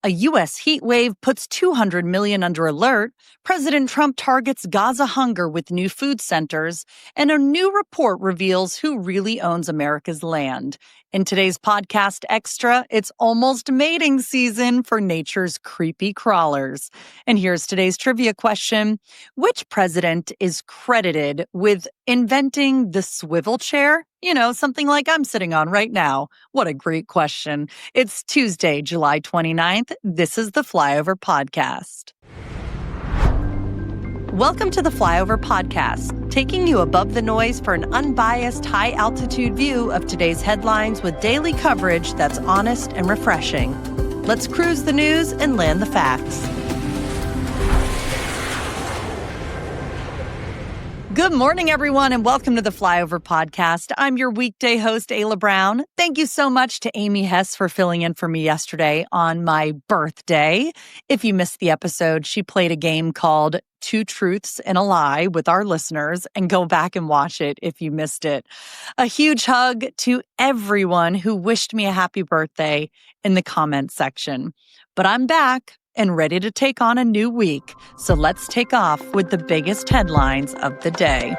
A U.S. heat wave puts 200 million under alert, President Trump targets Gaza hunger with new food centers, and a new report reveals who really owns America's land. In today's podcast extra, it's almost mating season for nature's creepy crawlers. And here's today's trivia question. Which president is credited with inventing the swivel chair? You know, something like I'm sitting on right now. What a great question. It's Tuesday, July 29th. This is the Flyover Podcast. Welcome to the Flyover Podcast, taking you above the noise for an unbiased, high-altitude view of today's headlines with daily coverage that's honest and refreshing. Let's cruise the news and land the facts. Good morning, everyone, and welcome to the Flyover Podcast. I'm your weekday host, Ayla Brown. Thank you so much to Amy Hess for filling in for me yesterday on my birthday. If you missed the episode, she played a game called Two Truths and a Lie with our listeners, and go back and watch it if you missed it. A huge hug to everyone who wished me a happy birthday in the comments section. But I'm back and ready to take on a new week. So let's take off with the biggest headlines of the day.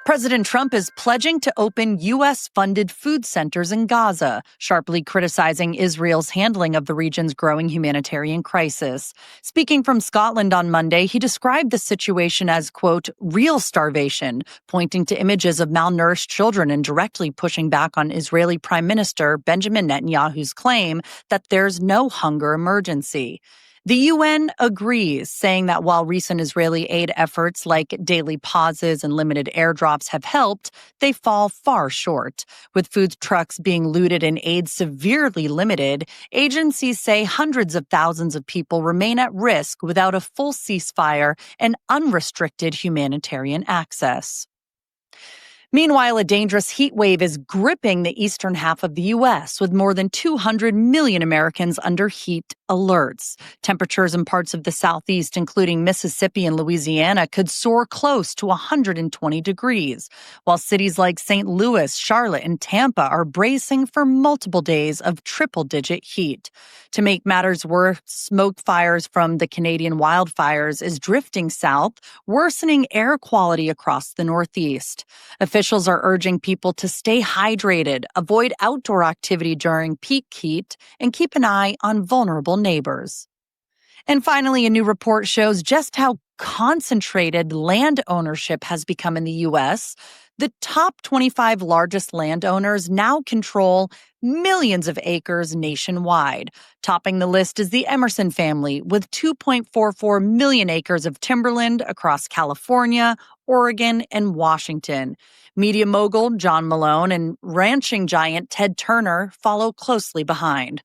President Trump is pledging to open U.S.-funded food centers in Gaza, sharply criticizing Israel's handling of the region's growing humanitarian crisis. Speaking from Scotland on Monday, he described the situation as, quote, real starvation, pointing to images of malnourished children and directly pushing back on Israeli Prime Minister Benjamin Netanyahu's claim that there's no hunger emergency. The UN agrees, saying that while recent Israeli aid efforts like daily pauses and limited airdrops have helped, they fall far short. With food trucks being looted and aid severely limited, agencies say hundreds of thousands of people remain at risk without a full ceasefire and unrestricted humanitarian access. Meanwhile, a dangerous heat wave is gripping the eastern half of the U.S., with more than 200 million Americans under heat alerts. Temperatures in parts of the southeast, including Mississippi and Louisiana, could soar close to 120 degrees, while cities like St. Louis, Charlotte, and Tampa are bracing for multiple days of triple-digit heat. To make matters worse, smoke fires from the Canadian wildfires is drifting south, worsening air quality across the Northeast. Officials are urging people to stay hydrated, avoid outdoor activity during peak heat, and keep an eye on vulnerable neighbors. And finally, a new report shows just how concentrated land ownership has become in the U.S. The top 25 largest landowners now control millions of acres nationwide. Topping the list is the Emerson family, with 2.44 million acres of timberland across California, Oregon, and Washington. Media mogul John Malone and ranching giant Ted Turner follow closely behind.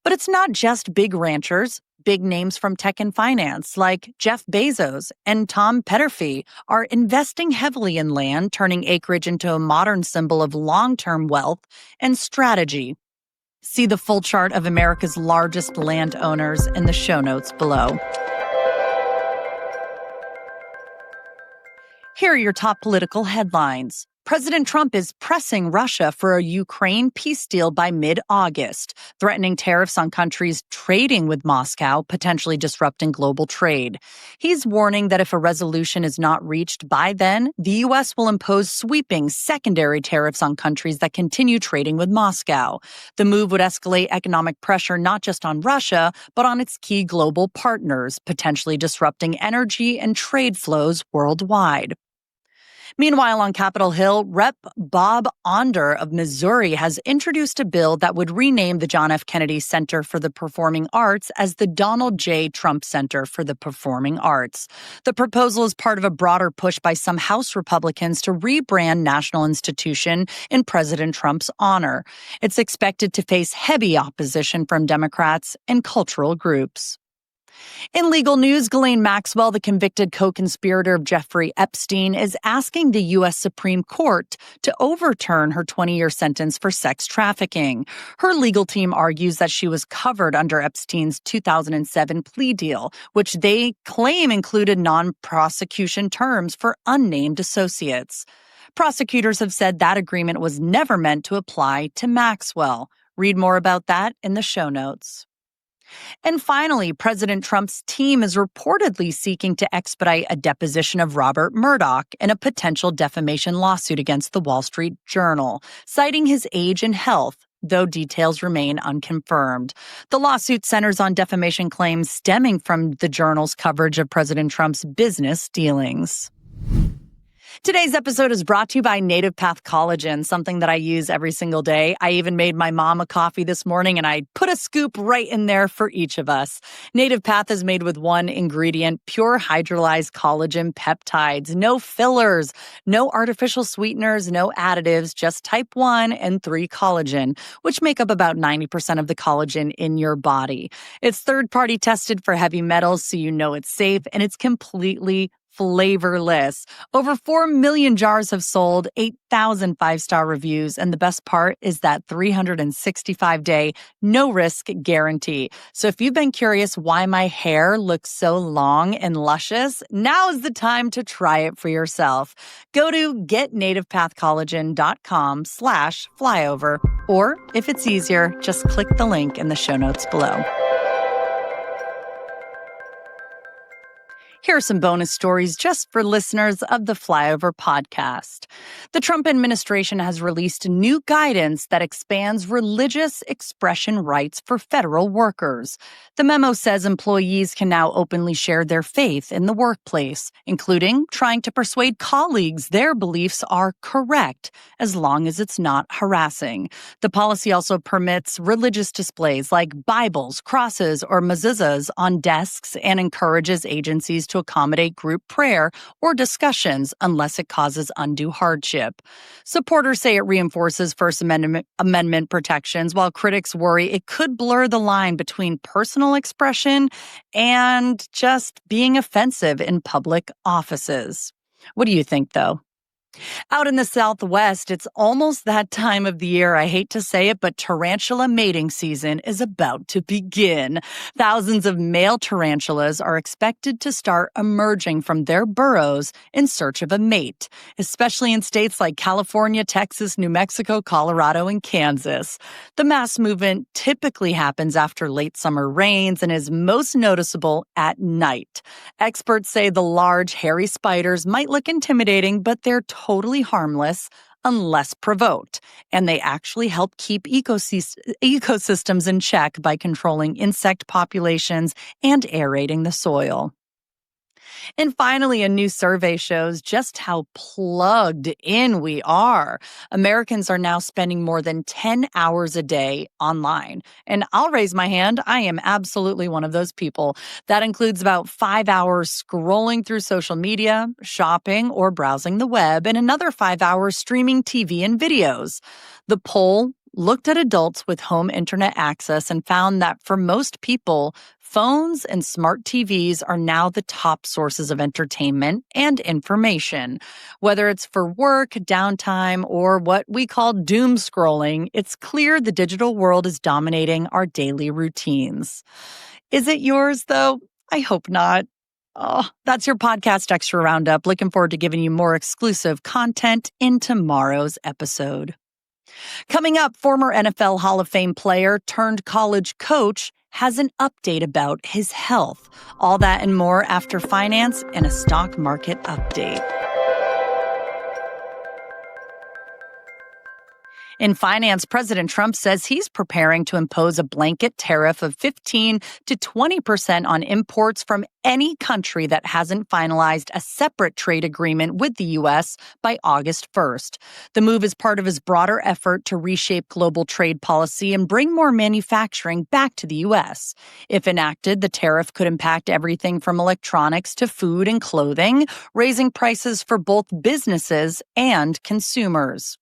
But it's not just big ranchers. Big names from tech and finance like Jeff Bezos and Tom Petterfy are investing heavily in land, turning acreage into a modern symbol of long-term wealth and strategy. See the full chart of America's largest landowners in the show notes below. Here are your top political headlines. President Trump is pressing Russia for a Ukraine peace deal by mid-August, threatening tariffs on countries trading with Moscow, potentially disrupting global trade. He's warning that if a resolution is not reached by then, the U.S. will impose sweeping secondary tariffs on countries that continue trading with Moscow. The move would escalate economic pressure not just on Russia, but on its key global partners, potentially disrupting energy and trade flows worldwide. Meanwhile, on Capitol Hill, Rep. Bob Onder of Missouri has introduced a bill that would rename the John F. Kennedy Center for the Performing Arts as the Donald J. Trump Center for the Performing Arts. The proposal is part of a broader push by some House Republicans to rebrand National Institution in President Trump's honor. It's expected to face heavy opposition from Democrats and cultural groups. In legal news, Ghislaine Maxwell, the convicted co-conspirator of Jeffrey Epstein, is asking the U.S. Supreme Court to overturn her 20-year sentence for sex trafficking. Her legal team argues that she was covered under Epstein's 2007 plea deal, which they claim included non-prosecution terms for unnamed associates. Prosecutors have said that agreement was never meant to apply to Maxwell. Read more about that in the show notes. And finally, President Trump's team is reportedly seeking to expedite a deposition of Robert Murdoch in a potential defamation lawsuit against the Wall Street Journal, citing his age and health, though details remain unconfirmed. The lawsuit centers on defamation claims stemming from the Journal's coverage of President Trump's business dealings. Today's episode is brought to you by Native Path Collagen, something that I use every single day. I even made my mom a coffee this morning, and I put a scoop right in there for each of us. Native Path is made with one ingredient, pure hydrolyzed collagen peptides. No fillers, no artificial sweeteners, no additives, just type 1 and 3 collagen, which make up about 90% of the collagen in your body. It's third-party tested for heavy metals, so you know it's safe, and it's completely flavorless. Over 4 million jars have sold, 8,000 five-star reviews, and the best part is that 365-day no-risk guarantee. So if you've been curious why my hair looks so long and luscious, now is the time to try it for yourself. Go to getnativepathcollagen.com/flyover, or if it's easier, just click the link in the show notes below. Here are some bonus stories just for listeners of the Flyover podcast. The Trump administration has released new guidance that expands religious expression rights for federal workers. The memo says employees can now openly share their faith in the workplace, including trying to persuade colleagues their beliefs are correct, as long as it's not harassing. The policy also permits religious displays like Bibles, crosses, or mezuzahs on desks and encourages agencies to accommodate group prayer or discussions unless it causes undue hardship. Supporters say it reinforces First Amendment protections, while critics worry it could blur the line between personal expression and just being offensive in public offices. What do you think, though? Out in the Southwest, it's almost that time of the year. I hate to say it, but tarantula mating season is about to begin. Thousands of male tarantulas are expected to start emerging from their burrows in search of a mate, especially in states like California, Texas, New Mexico, Colorado, and Kansas. The mass movement typically happens after late summer rains and is most noticeable at night. Experts say the large, hairy spiders might look intimidating, but they're totally harmless unless provoked, and they actually help keep ecosystems in check by controlling insect populations and aerating the soil. And finally, a new survey shows just how plugged in we are. Americans are now spending more than 10 hours a day online. And I'll raise my hand. I am absolutely one of those people. That includes about 5 hours scrolling through social media, shopping, or browsing the web, and another 5 hours streaming TV and videos. The poll looked at adults with home internet access and found that for most people, phones and smart TVs are now the top sources of entertainment and information. Whether it's for work, downtime, or what we call doom scrolling, it's clear the digital world is dominating our daily routines. Is it yours, though? I hope not. Oh, that's your podcast extra roundup. Looking forward to giving you more exclusive content in tomorrow's episode. Coming up, former NFL Hall of Fame player turned college coach has an update about his health. All that and more after finance and a stock market update. In finance, President Trump says he's preparing to impose a blanket tariff of 15 to 20% on imports from any country that hasn't finalized a separate trade agreement with the U.S. by August 1st. The move is part of his broader effort to reshape global trade policy and bring more manufacturing back to the U.S. If enacted, the tariff could impact everything from electronics to food and clothing, raising prices for both businesses and consumers.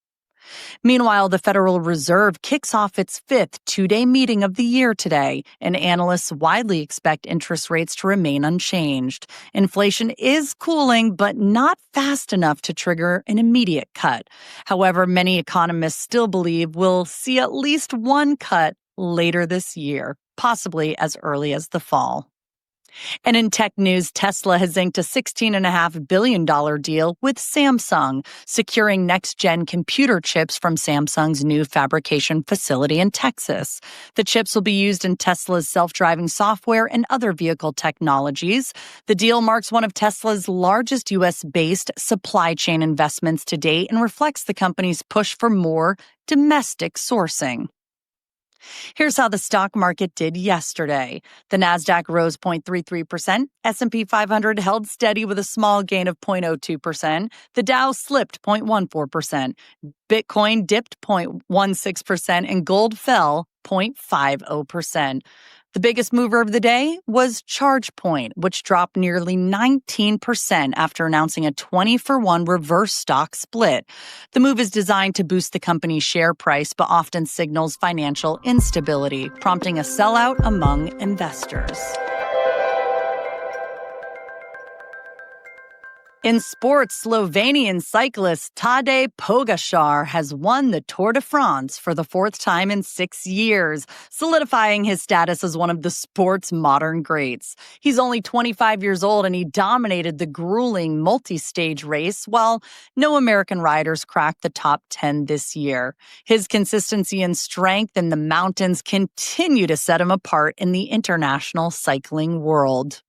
Meanwhile, the Federal Reserve kicks off its fifth two-day meeting of the year today, and analysts widely expect interest rates to remain unchanged. Inflation is cooling, but not fast enough to trigger an immediate cut. However, many economists still believe we'll see at least one cut later this year, possibly as early as the fall. And in tech news, Tesla has inked a $16.5 billion deal with Samsung, securing next-gen computer chips from Samsung's new fabrication facility in Texas. The chips will be used in Tesla's self-driving software and other vehicle technologies. The deal marks one of Tesla's largest U.S.-based supply chain investments to date and reflects the company's push for more domestic sourcing. Here's how the stock market did yesterday. The Nasdaq rose 0.33%. S&P 500 held steady with a small gain of 0.02%. The Dow slipped 0.14%. Bitcoin dipped 0.16%, and gold fell 0.50%. The biggest mover of the day was ChargePoint, which dropped nearly 19% after announcing a 20-for-1 reverse stock split. The move is designed to boost the company's share price, but often signals financial instability, prompting a sellout among investors. In sports, Slovenian cyclist Tadej Pogačar has won the Tour de France for the fourth time in 6 years, solidifying his status as one of the sport's modern greats. He's only 25 years old and he dominated the grueling multi-stage race, while no American riders cracked the top 10 this year. His consistency and strength in the mountains continue to set him apart in the international cycling world.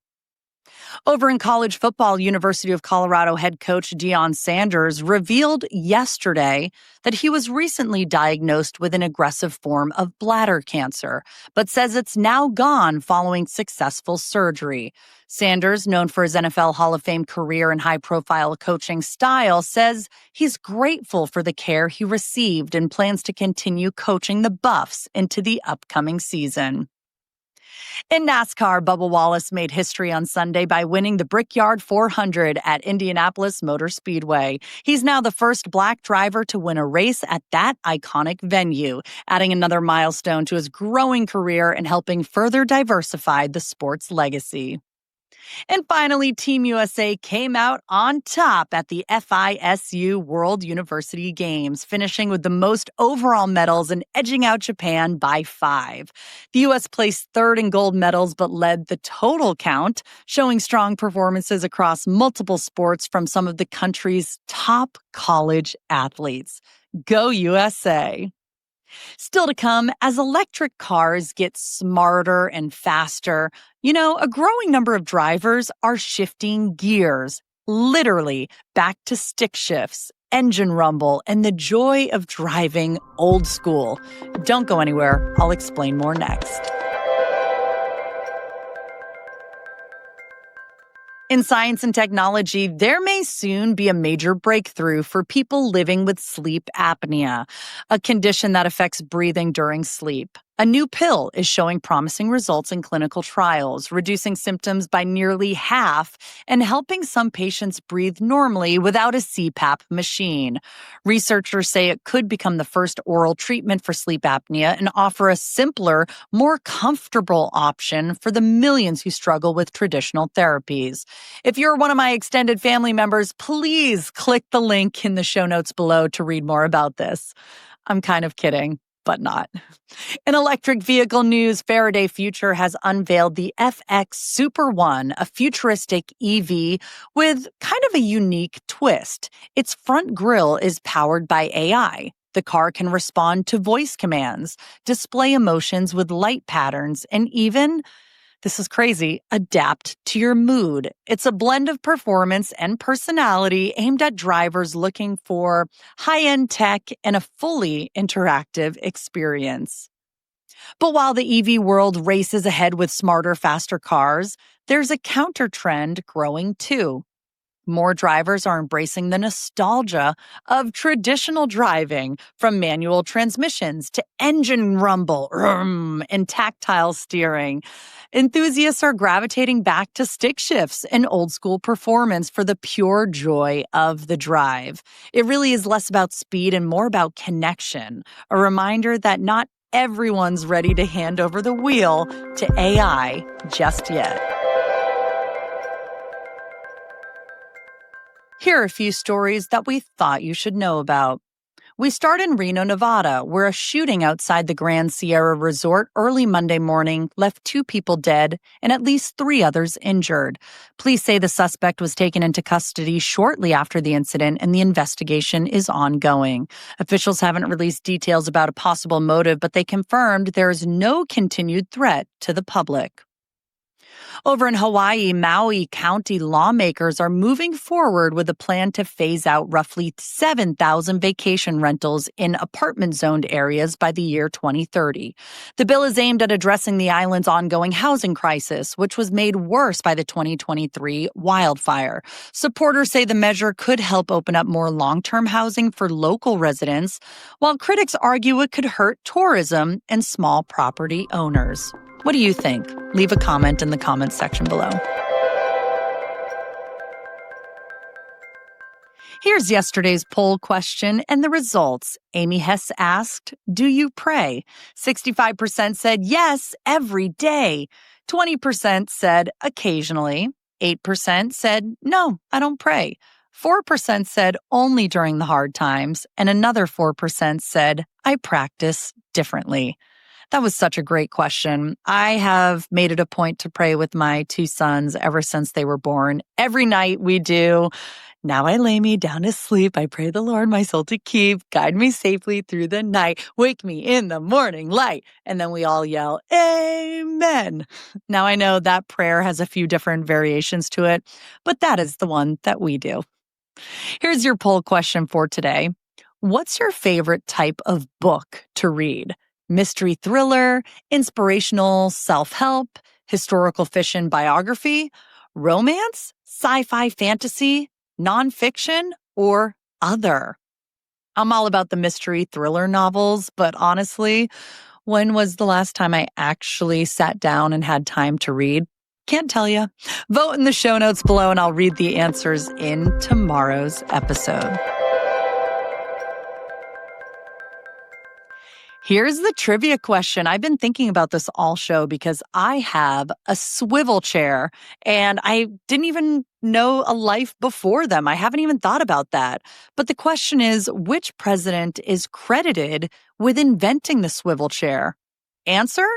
Over in college football, University of Colorado head coach Deion Sanders revealed yesterday that he was recently diagnosed with an aggressive form of bladder cancer, but says it's now gone following successful surgery. Sanders, known for his NFL Hall of Fame career and high-profile coaching style, says he's grateful for the care he received and plans to continue coaching the Buffs into the upcoming season. In NASCAR, Bubba Wallace made history on Sunday by winning the Brickyard 400 at Indianapolis Motor Speedway. He's now the first black driver to win a race at that iconic venue, adding another milestone to his growing career and helping further diversify the sport's legacy. And finally, Team USA came out on top at the FISU World University Games, finishing with the most overall medals and edging out Japan by 5. The U.S. placed third in gold medals but led the total count, showing strong performances across multiple sports from some of the country's top college athletes. Go USA! Still to come, as electric cars get smarter and faster, a growing number of drivers are shifting gears, literally back to stick shifts, engine rumble, and the joy of driving old school. Don't go anywhere. I'll explain more next. In science and technology, there may soon be a major breakthrough for people living with sleep apnea, a condition that affects breathing during sleep. A new pill is showing promising results in clinical trials, reducing symptoms by nearly half and helping some patients breathe normally without a CPAP machine. Researchers say it could become the first oral treatment for sleep apnea and offer a simpler, more comfortable option for the millions who struggle with traditional therapies. If you're one of my extended family members, please click the link in the show notes below to read more about this. I'm kind of kidding, but not. In electric vehicle news, Faraday Future has unveiled the FX Super One, a futuristic EV with kind of a unique twist. Its front grille is powered by AI. The car can respond to voice commands, display emotions with light patterns, and even, this is crazy, adapt to your mood. It's a blend of performance and personality aimed at drivers looking for high-end tech and a fully interactive experience. But while the EV world races ahead with smarter, faster cars, there's a counter trend growing too. More drivers are embracing the nostalgia of traditional driving, from manual transmissions to engine rumble and tactile steering. Enthusiasts are gravitating back to stick shifts and old-school performance for the pure joy of the drive. It really is less about speed and more about connection, a reminder that not everyone's ready to hand over the wheel to AI just yet. Here are a few stories that we thought you should know about. We start in Reno, Nevada, where a shooting outside the Grand Sierra Resort early Monday morning left 2 people dead and at least 3 others injured. Police say the suspect was taken into custody shortly after the incident, and the investigation is ongoing. Officials haven't released details about a possible motive, but they confirmed there is no continued threat to the public. Over in Hawaii, Maui County lawmakers are moving forward with a plan to phase out roughly 7,000 vacation rentals in apartment-zoned areas by the year 2030. The bill is aimed at addressing the island's ongoing housing crisis, which was made worse by the 2023 wildfire. Supporters say the measure could help open up more long-term housing for local residents, while critics argue it could hurt tourism and small property owners. What do you think? Leave a comment in the comments section below. Here's yesterday's poll question and the results. Amy Hess asked, do you pray? 65% said yes, every day. 20% said occasionally. 8% said no, I don't pray. 4% said only during the hard times. And another 4% said I practice differently. That was such a great question. I have made it a point to pray with my 2 sons ever since they were born. Every night we do. Now I lay me down to sleep. I pray the Lord my soul to keep, guide me safely through the night, wake me in the morning light. And then we all yell, Amen. Now I know that prayer has a few different variations to it, but that is the one that we do. Here's your poll question for today. What's your favorite type of book to read? Mystery thriller, inspirational self-help, historical fiction biography, romance, sci-fi fantasy, nonfiction, or other? I'm all about the mystery thriller novels, but honestly, when was the last time I actually sat down and had time to read? Can't tell you. Vote in the show notes below and I'll read the answers in tomorrow's episode. Here's the trivia question. I've been thinking about this all show because I have a swivel chair and I didn't even know a life before them. I haven't even thought about that. But the question is, which president is credited with inventing the swivel chair? Answer: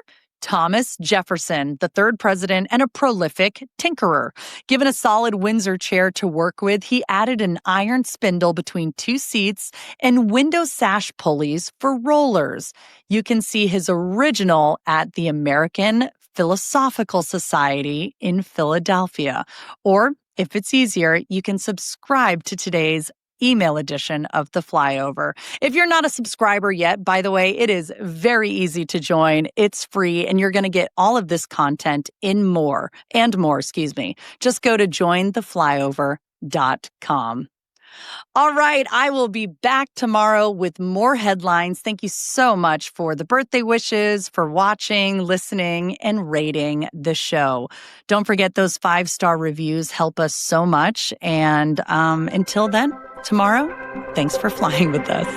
Thomas Jefferson, the 3rd president and a prolific tinkerer. Given a solid Windsor chair to work with, he added an iron spindle between 2 seats and window sash pulleys for rollers. You can see his original at the American Philosophical Society in Philadelphia. Or, if it's easier, you can subscribe to today's email edition of the Flyover. If you're not a subscriber yet, by the way, it is very easy to join. It's free, and you're going to get all of this content and more. Just go to jointheflyover.com. All right, I will be back tomorrow with more headlines. Thank you so much for the birthday wishes, for watching, listening, and rating the show. Don't forget those 5-star reviews help us so much. And until then, tomorrow, thanks for flying with us.